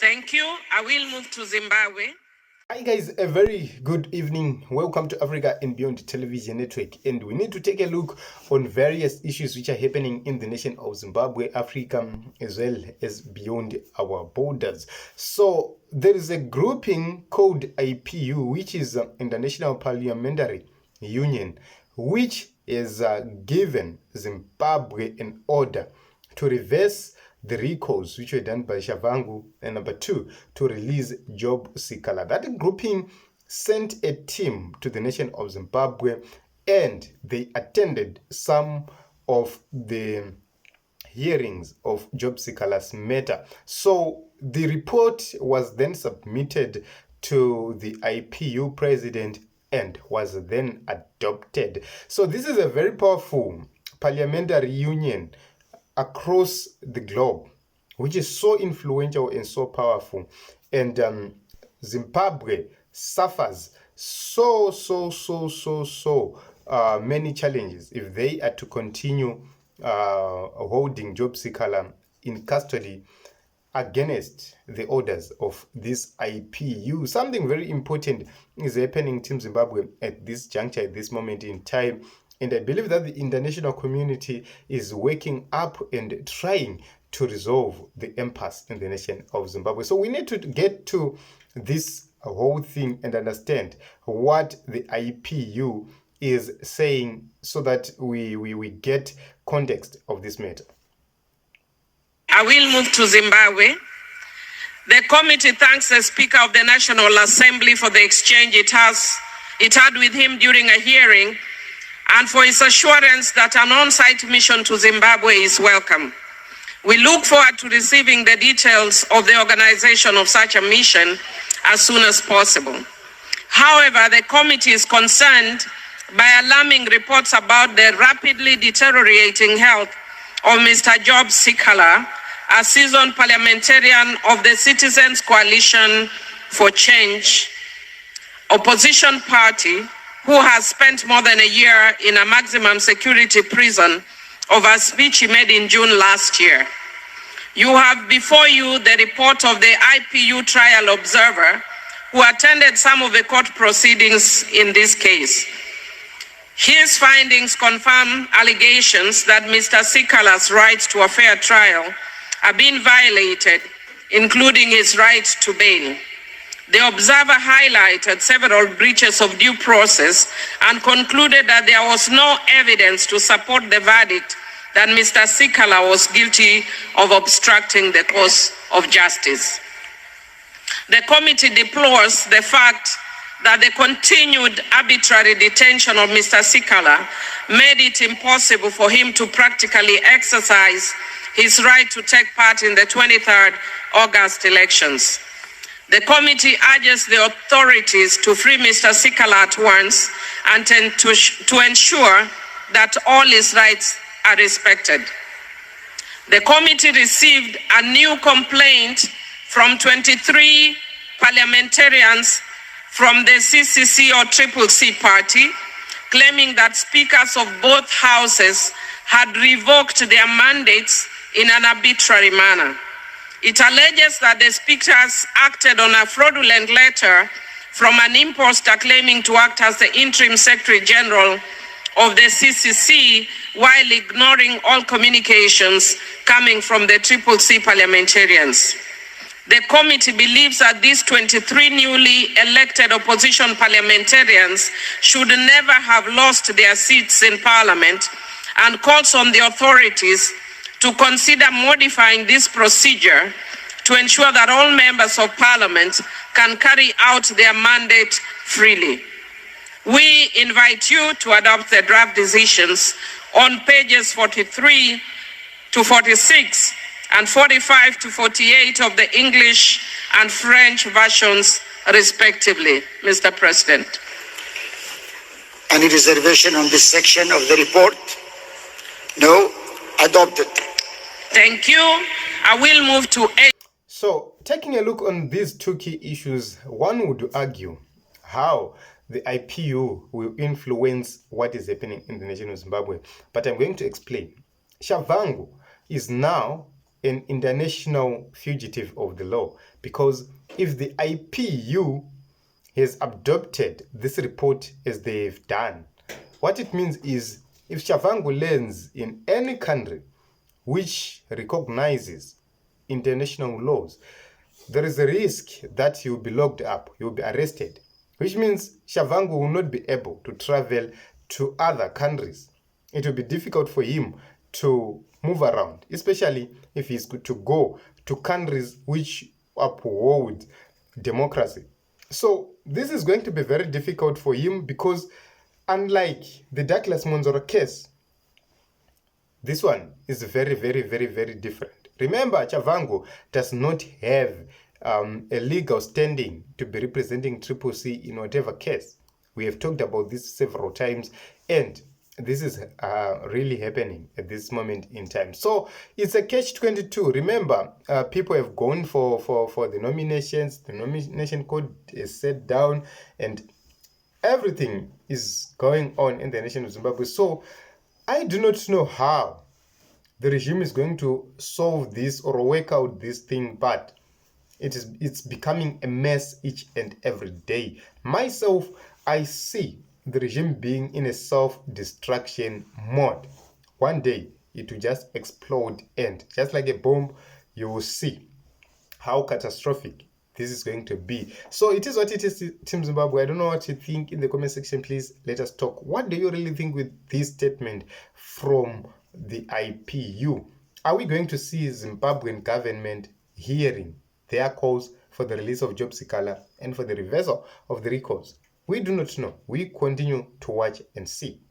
Thank you. I will move to Zimbabwe. Hi guys, a very good evening. Welcome to Africa and Beyond Television Network. And we need to take a look on various issues which are happening in the nation of Zimbabwe, Africa, as well as beyond our borders. So there is a grouping called IPU, which is International Parliamentary Union, which is given Zimbabwe an order to reverse the recalls which were done by Tshabangu, and number two, to release Job Sikala. That grouping sent a team to the nation of Zimbabwe, and they attended some of the hearings of Job Sikala's matter. So the report was then submitted to the IPU president and was then adopted. So this is a very powerful parliamentary union across the globe, which is so influential and so powerful. And Zimbabwe suffers so many challenges if they are to continue holding Job Sikala in custody against the orders of this IPU. Something very important is happening in Zimbabwe at this juncture, at this moment in time. And I believe that the international community is waking up and trying to resolve the impasse in the nation of Zimbabwe. So we need to get to this whole thing and understand what the IPU is saying so that we get context of this matter. I will move to Zimbabwe. The committee thanks the Speaker of the National Assembly for the exchange it had with him during a hearing, and for his assurance that an on-site mission to Zimbabwe is welcome. We look forward to receiving the details of the organization of such a mission as soon as possible. However, the committee is concerned by alarming reports about the rapidly deteriorating health of Mr. Job Sikala, a seasoned parliamentarian of the Citizens Coalition for Change opposition party, who has spent more than a year in a maximum security prison over a speech he made in June last year. You have before you the report of the IPU trial observer who attended some of the court proceedings in this case. His findings confirm allegations that Mr. Sikala's rights to a fair trial are being violated, including his right to bail. The observer highlighted several breaches of due process and concluded that there was no evidence to support the verdict that Mr. Sikala was guilty of obstructing the course of justice. The committee deplores the fact that the continued arbitrary detention of Mr. Sikala made it impossible for him to practically exercise his right to take part in the 23rd August elections. The committee urges the authorities to free Mr. Sikala at once and to ensure that all his rights are respected. The committee received a new complaint from 23 parliamentarians from the CCC or Triple C party, claiming that speakers of both houses had revoked their mandates in an arbitrary manner. It alleges that the speakers acted on a fraudulent letter from an imposter claiming to act as the interim Secretary General of the CCC while ignoring all communications coming from the Triple C parliamentarians. The committee believes that these 23 newly elected opposition parliamentarians should never have lost their seats in Parliament and calls on the authorities to consider modifying this procedure to ensure that all members of Parliament can carry out their mandate freely. We invite you to adopt the draft decisions on pages 43 to 46 and 45 to 48 of the English and French versions, respectively, Mr. President. Any reservation on this section of the report? No? Adopted. Thank you. I will move to 8. So, taking a look on these two key issues, one would argue how the IPU will influence what is happening in the nation of Zimbabwe. But I'm going to explain. Tshabangu is now an international fugitive of the law, because if the IPU has adopted this report as they've done, what it means is if Tshabangu lands in any country which recognizes international laws, there is a risk that he will be locked up, he will be arrested, which means Tshabangu will not be able to travel to other countries. It will be difficult for him to move around, especially if he's going to go to countries which uphold democracy. So this is going to be very difficult for him, because unlike the Douglas Monzoro case, this one is very, very, very, very different. Remember, Tshabangu does not have a legal standing to be representing Triple C in whatever case. We have talked about this several times, and this is really happening at this moment in time. So it's a catch-22. Remember, people have gone for the nominations. The nomination code is set down, and everything is going on in the nation of Zimbabwe. So I do not know how the regime is going to solve this or work out this thing, but it's becoming a mess each and every day. Myself, I see the regime being in a self-destruction mode. One day it will just explode, and just like a bomb, you will see how catastrophic this is going to be. So it is what it is, Team Zimbabwe. I don't know what you think. In the comment section, please let us talk. What do you really think with this statement from the IPU? Are we going to see Zimbabwean government hearing their calls for the release of Job Sikala and for the reversal of the recalls? We do not know. We continue to watch and see.